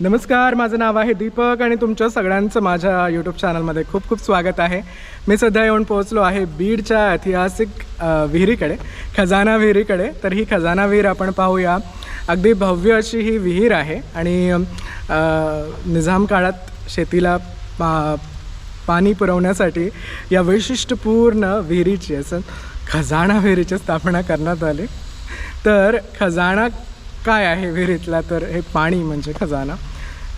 नमस्कार, माझं नाव आहे दीपक आणि तुमच्या सगळ्यांचं माझ्या यूट्यूब चॅनलमध्ये खूप खूप स्वागत आहे। मी सध्या येऊन पोहोचलो आहे बीडच्या ऐतिहासिक विहिरीकडे, खजाना विहिरीकडे। तर ही खजाना विहीर आपण पाहूया। अगदी भव्य अशी ही विहीर आहे आणि निजाम काळात शेतीला पाणी पुरवण्यासाठी या वैशिष्ट्यपूर्ण विहिरीची असं खजाना विहिरीची स्थापना करण्यात आली। तर खजाना काय आहे विहिरीतला, तर हे पाणी म्हणजे खजाना।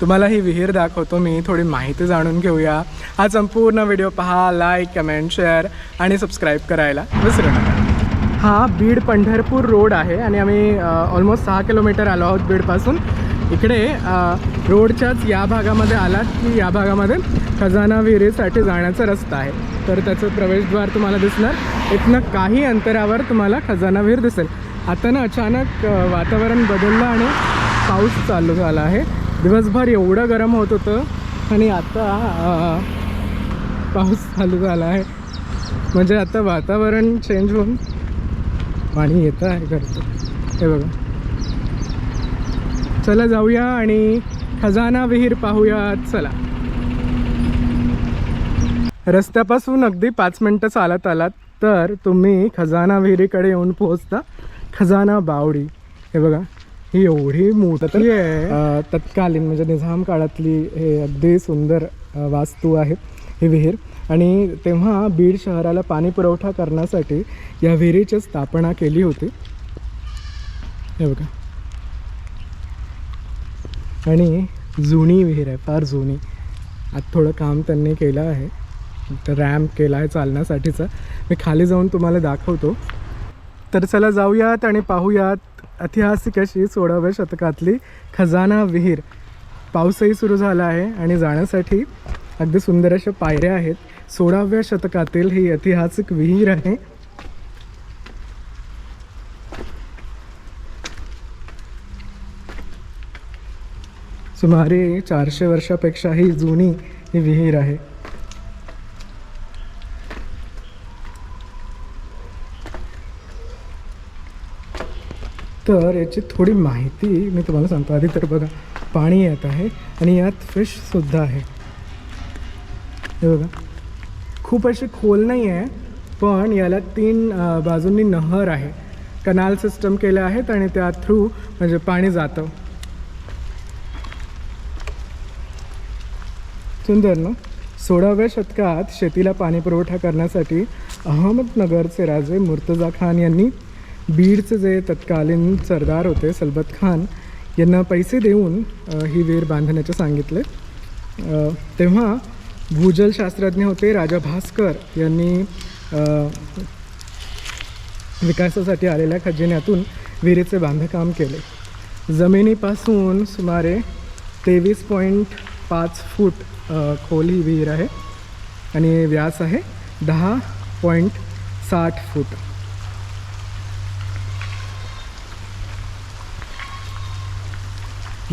तुम्हाला ही विहीर दाखवतो मी, थोडी माहिती जाणून घेऊया। हा संपूर्ण व्हिडिओ पहा, लाईक कमेंट शेअर आणि सबस्क्राईब करायला विसरू नका। हा बीड पंढरपूर रोड आहे आणि आम्ही ऑलमोस्ट 6 किलोमीटर आलो आहोत बीडपासून। इकडे रोडच्याच या भागामध्ये आलात की या भागामध्ये खजाना विहिरीसाठी जाण्याचा रस्ता आहे। तर त्याचं प्रवेशद्वार तुम्हाला दिसणार। इथनं काही अंतरावर तुम्हाला खजाना विहीर दिसेल। आता ना अचानक वातावरण बदललं आणि पाऊस चालू झाला आहे। दिवसभर एवढं गरम होत होतं आणि आता पाऊस चालू झाला आहे, म्हणजे आता वातावरण चेंज होऊन पाणी येतं आहे करतं। हे बघा, चला जाऊया आणि खजाना विहीर पाहूयात। चला, रस्त्यापासून अगदी 5 मिनटं चालत आलात तर तुम्ही खजाना विहिरीकडे येऊन पोहोचता। खजाना बावडी, हे बघा, ही एवढी मोठी आहे, तत्कालीन म्हणजे निजाम काळातली हे अगदी सुंदर वास्तू आहे ही विहीर। आणि तेव्हा बीड शहराला पाणी पुरवठा करण्यासाठी या विहिरीची स्थापना केली होती। हे बघा, आणि जुनी विहीर आहे, फार जुनी। आता थोडं काम त्यांनी केलं आहे, तर रॅम्प केला आहे चालण्यासाठीचा। मी खाली जाऊन तुम्हाला दाखवतो। तर चला जाऊयात आणि पाहूयात ऐतिहासिक अशी 16व्या शतकातली खजाना विहीर। पाऊसही सुरू झाला आहे आणि जाण्यासाठी अगदी सुंदर अशा पायऱ्या आहेत। 16व्या शतकातील ही ऐतिहासिक विहीर आहे। सुमारे 400 वर्षापेक्षाही जुनी ही विहीर आहे। तर याची थोडी माहिती मी तुम्हाला सांगतो। आधी तर बघा, पाणी येत आहे आणि यात फिशसुद्धा आहे। हे बघा, खूप अशी खोल नाही आहे, पण याला 3 बाजूंनी नहर आहे, कनाल सिस्टम केले आहेत आणि त्या थ्रू म्हणजे पाणी जातं। सुंदर ना। 16व्या शतकात शेतीला पाणी पुरवठा करण्यासाठी अहमदनगरचे राजे मुर्तजा खान यांनी बीडचे जे तत्कालीन सरदार होते सलबत खान यांना पैसे देऊन ही विहीर बांधण्याचे सांगितले। तेव्हा भूजलशास्त्रज्ञ होते राजा भास्कर यांनी विकासासाठी आलेल्या खजिन्यातून विहिरीचे बांधकाम केले। जमिनीपासून सुमारे 23.5 फूट खोल ही विहीर आहे आणि व्यास आहे 10.60 फूट।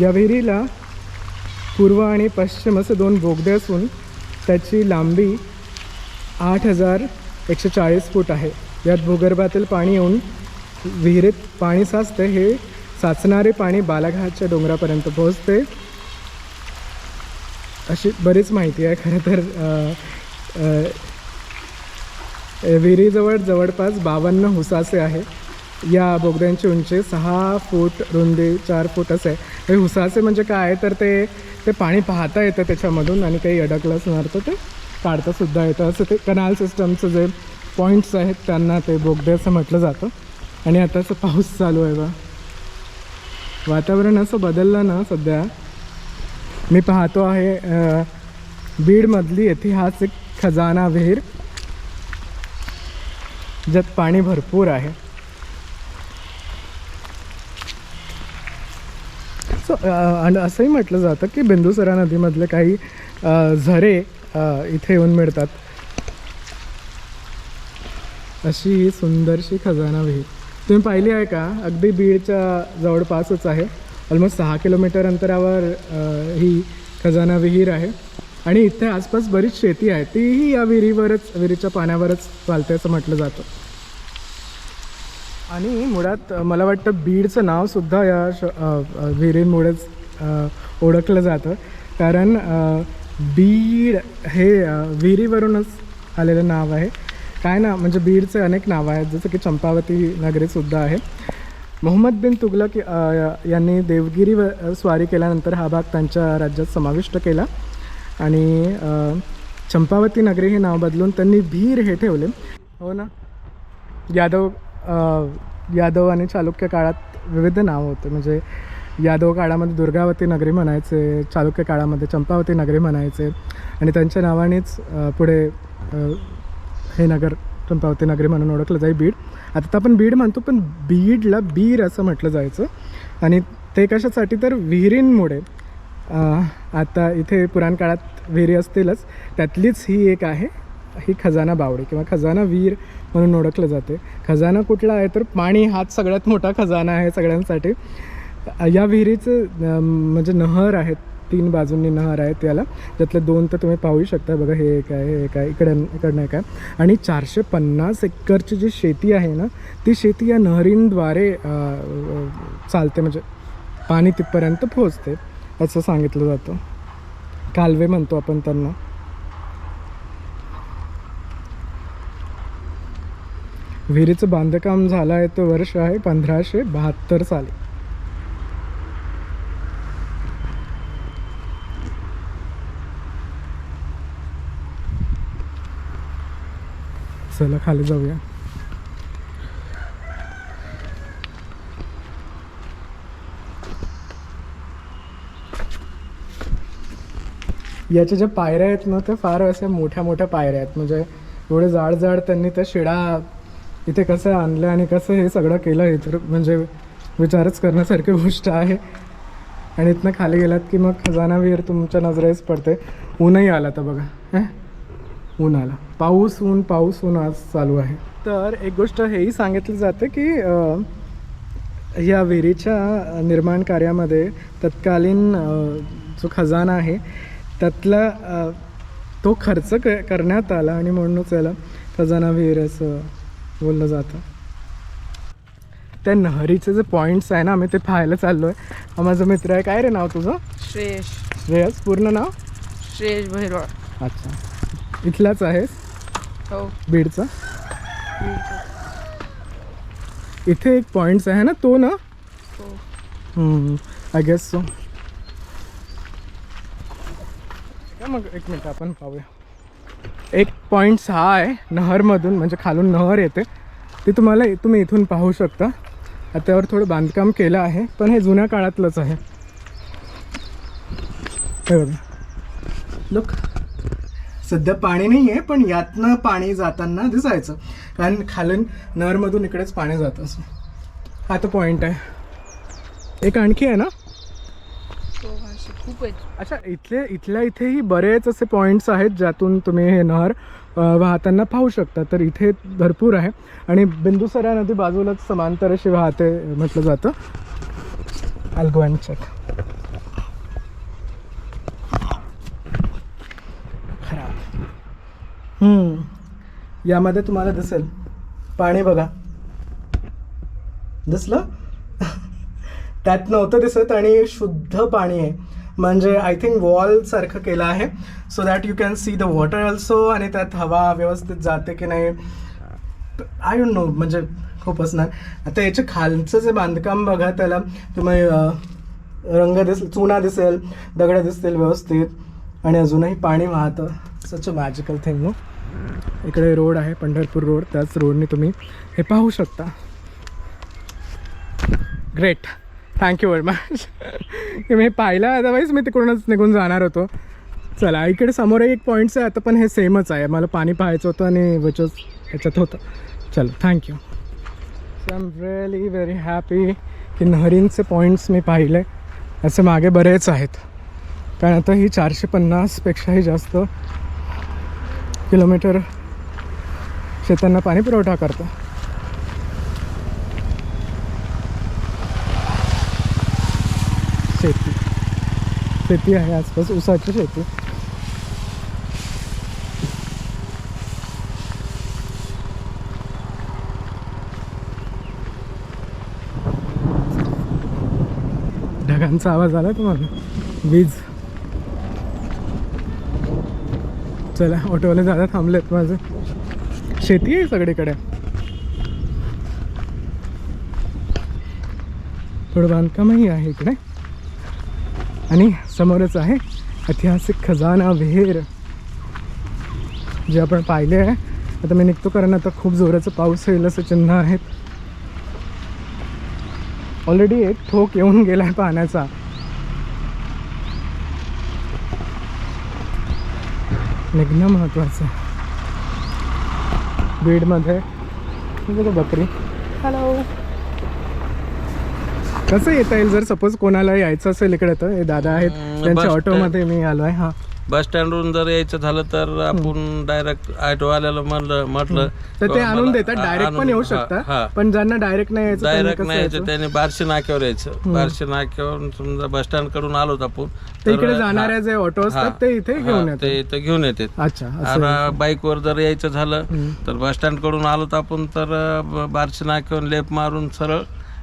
या विहिरीला पूर्व आणि पश्चिम असे 2 बोगदे असून त्याची लांबी 8140 फूट आहे। यात भूगर्भातील पाणी येऊन विहिरीत पाणी साचते। हे साचणारे पाणी बालाघाटच्या डोंगरापर्यंत पोहोचते, अशी बरीच माहिती आहे। खरं तर विहिरीजवळ जवळपास 52 हुसासे आहे। या बोगद्यांची उंची 6 फूट, रुंदी 4 फूट असे आहे। हे हुसासे म्हणजे काय, तर ते पाणी पाहता येतं त्याच्यामधून आणि काही अडकलं असणार तर ते काढतासुद्धा येतं। असं ते कनाल सिस्टमचं जे पॉईंट्स आहेत त्यांना ते बोगदे असं म्हटलं जातं। आणि आताचं पाऊस चालू आहे बा, वातावरण असं बदललं ना सध्या। मी पाहतो आहे बीडमधली ऐतिहासिक खजाना विहीर, ज्यात पाणी भरपूर आहे। आणि असंही म्हटलं जातं की बिंदुसरा नदीमधले काही झरे इथे येऊन मिळतात। अशी ही सुंदरशी खजाना विहीर तुम्ही पाहिली आहे का? अगदी बीडच्या जवळपासच आहे, ऑलमोस्ट 6 किलोमीटर अंतरावर ही खजाना विहीर आहे। आणि इथे आसपास बरीच शेती आहे, तीही या विहिरीच्या पाण्यावरच चालते असं म्हटलं जातं। आणि मुळात मला वाटतं बीडचं नावसुद्धा या विहिरींमुळेच ओळखलं जातं, कारण बीड हे विहिरीवरूनच आलेलं नाव आहे. काय ना, म्हणजे बीडचे अनेक नावं आहेत, जसं की चंपावती नगरीसुद्धा आहे. मोहम्मद बिन तुगलक यांनी देवगिरी स्वारी केल्यानंतर हा भाग त्यांच्या राज्यात समाविष्ट केला आणि चंपावती नगरी हे नाव बदलून त्यांनी भीर हे ठेवले. हो ना, यादव आणि चालुक्य काळात विविध नाव होते. म्हणजे यादव काळामध्ये दुर्गावती नगरी म्हणायचे, चालुक्य काळामध्ये चंपावती नगरी म्हणायचे आणि त्यांच्या नावानेच पुढे हे नगर चंपावती नगरी म्हणून ओळखलं जाईल बीड. आता तर आपण बीड म्हणतो, पण बीडला बीर असं म्हटलं जायचं आणि ते कशासाठी तर विहिरींमुळे. आता इथे पुराण काळात विहिरी असतीलच, त्यातलीच ही एक आहे, ही खजाना बावडी किंवा खजाना विहीर म्हणून ओळखलं जाते. खजाना कुठला आहे तर पाणी हाच सगळ्यात मोठा खजाना आहे सगळ्यांसाठी. या विहिरीचं म्हणजे नहर आहेत, 3 बाजूंनी नहर आहेत याला, त्यातले 2 तर तुम्ही पाहू शकता. बघा, हे एक आहे, हे एक आहे, इकडनं एक आहे. आणि 450 एकरची जी शेती आहे ना, ती शेती या नहरींद्वारे चालते, म्हणजे पाणी तिथपर्यंत पोहोचते असं सांगितलं जातं. कालवे म्हणतो आपण त्यांना. विहिरीचं बांधकाम झालं आहे तो वर्ष आहे 1572 साली. चला खाली जाऊया. याच्या ज्या पायऱ्या आहेत ना, त्या फार अशा मोठ्या मोठ्या पायऱ्या आहेत. म्हणजे एवढे जाड जाड त्यांनी त्या शिडा इथे कसं आणलं आणि कसं हे सगळं केलं हे तर म्हणजे विचारच करण्यासारखी गोष्ट आहे. आणि इथनं खाली गेलात की मग खजाना विहीर तुमच्या नजरेस पडते. ऊनही आला तर बघा, ऊन आला, पाऊस ऊन आज चालू आहे. तर एक गोष्ट हेही सांगितली जाते की या विहिरीच्या निर्माण कार्यामध्ये तत्कालीन जो खजाना आहे त्यातला तो खर्च करण्यात आला आणि म्हणूनच याला खजाना विहीर असं बोललं जातं. त्या नहरीचे जे पॉईंट्स आहे ना, आम्ही ते पाहायला चाललो आहे. माझा मित्र आहे. काय रे नाव तुझं? श्रेयस. पूर्ण नाव? श्रेयस भैरवाड. अच्छा, इथलाच आहेस? हो, बीडचा. इथे एक पॉईंट्स आहे ना, तो ना? I guess so. मग एक मिनिट आपण पाहूया. एक पॉईंट्स हा आहे नहरमधून, म्हणजे खालून नहर येते, ती तुम्ही इथून पाहू शकता. त्यावर थोडं बांधकाम केलं आहे, पण हे जुन्या काळातलंच आहे. हे बघा, लोक सध्या पाणी नाही आहे, पण यातनं पाणी जाताना दिसायचं, कारण खालून नहरमधून इकडेच पाणी जातं. असं हा तो पॉईंट आहे. एक आणखी आहे ना? खूप आहेत. अच्छा, इथल्या इथेही बरेच असे पॉईंट्स आहेत ज्यातून तुम्ही हे नहर वाहताना पाहू शकता. तर इथे भरपूर आहे आणि बिंदुसरा नदी बाजूलाच समांतर अशी वाहते म्हटलं जातं. I go and check. यामध्ये तुम्हाला दिसेल पाणी, बघा, दिसलं? त्यात नव्हतं दिसत आणि शुद्ध पाणी आहे. म्हणजे आय थिंक वॉल सारखं केलं आहे so that you can see the water also. आणि त्यात हवा व्यवस्थित जाते की नाही आय डोंट नो, म्हणजे खूप असणार. आता याच्या खालचं जे बांधकाम बघा, त्याला तुम्ही रंग दिसेल, चुना दिसेल, दगडं दिसतील व्यवस्थित, आणि अजूनही पाणी वाहतं. सच अ मॅजिकल थिंग. नो, इकडे रोड आहे, पंढरपूर रोड, त्याच रोडने तुम्ही हे पाहू शकता. ग्रेट, थँक्यू व्हेरी मच की मी पाहिलं. अदरवाईज मी तिकडूनच निघून जाणार होतो. चला, इकडे समोर एक पॉईंट्स आहे, आता पण हे सेमच आहे. मला पाणी पाहायचं होतं आणि वचच ह्याच्यात होतं. चलो, thank you. So I am really very happy की नहरींचे पॉईंट्स मी पाहिले. असे मागे बरेच आहेत, कारण आता ही 450पेक्षाही जास्त किलोमीटर शेतांना पाणी पुरवठा करतं. शेती आहे आसपास, ऊसाची शेती. विजांचा आवाज आला तुम्हाला? वीज. चला ऑटोवाले दादा थांबलेत. माझं शेती आहे सगळीकडे. थोडं बांधकामही आहे इकडे. आणि समोरच आहे ऐतिहासिक खजाना विहीर जे आपण पाहिले आहे. आता मी निघतो कारण आता खूप जोराचा पाऊस येईल असं चिन्ह आहेत. ऑलरेडी एक ठोक येऊन गेला आहे पाण्याचा. निघणं महत्त्वाचं. बीडमध्ये बघा बकरी. हॅलो. कसं येता येईल जर सपोज कोणाला यायचं असेल इकडे? तर हे दादा आहेत, त्यांच्या ऑटोमध्ये मी आलो आहे. हां, बस स्टँडवरून जर यायचं झालं तर आपण डायरेक्ट ऑटोवाल्याला म्हटलं तर ते आणून देतात. डायरेक्ट पण येऊ शकतात, पण ज्यांना डायरेक्ट नाही यायचं डायरेक्ट नाही यायचं त्याने बार्शी नाक्यावर यायचं. बार्शी नाक्यावरून समजा बस स्टँड कडून आलो आपण तर इकडे जाणाऱ्या जे ऑटो असतात ते इथे घेऊन येतात. ते इथं घेऊन येतात. अच्छा. आणि बाईकवर जर यायचं झालं तर बस स्टँड कडून आलो आपण तर बार्शी नाक्यावरून लेप मारून सरळ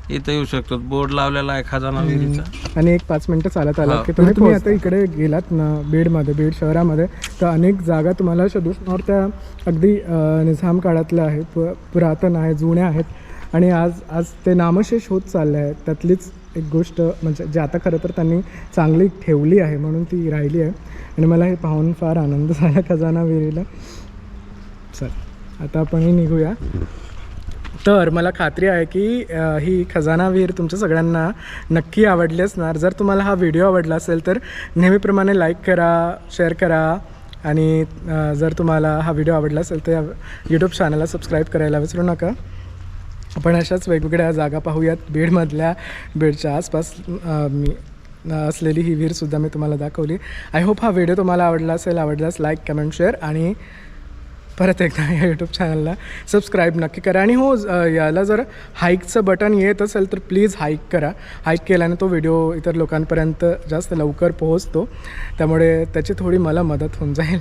इथं येऊ शकतो. बोर्ड लावलेला आहे खजाना विहिरीचा. आणि एक 5 मिनिटं चालत आला की तुम्ही आता इकडे गेलात ना बीडमध्ये, बीड शहरामध्ये, तर अनेक जागा तुम्हाला शोधून त्या अगदी निजाम काळातल्या आहेत, पुरातन आहेत, जुन्या आहेत. आणि आज ते नामशेष होत चालले आहेत. त्यातलीच एक गोष्ट म्हणजे जे आता खरं तर त्यांनी चांगली ठेवली आहे म्हणून ती राहिली आहे. आणि मला हे पाहून फार आनंद झाला खजाना विहिरीला. चल आता आपणही निघूया. तर मला खात्री आहे की ही खजाना विहीर तुमच्या सगळ्यांना नक्की आवडली असणार. जर तुम्हाला हा व्हिडिओ आवडला असेल तर नेहमीप्रमाणे लाईक करा, शेअर करा. आणि जर तुम्हाला हा व्हिडिओ आवडला असेल तर यूट्यूब चॅनलला सबस्क्राईब करायला विसरू नका. आपण अशाच वेगवेगळ्या जागा पाहूयात बीडमधल्या. बीडच्या आसपास मी असलेली ही विहीरसुद्धा मी तुम्हाला दाखवली. आय होप हा व्हिडिओ तुम्हाला आवडला असेल. आवडल्यास लाईक, कमेंट, शेअर आणि परत एकदा या यूट्यूब चॅनलला सबस्क्राईब नक्की करा. आणि हो, याला जर हाईकचं बटन येत असेल तर प्लीज हाईक करा. हाईक केल्याने तो व्हिडिओ इतर लोकांपर्यंत जास्त लवकर पोहोचतो, त्यामुळे त्याची थोडी मला मदत होऊन जाईल.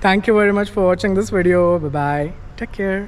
Thank you very much for watching this video. Bye, take care.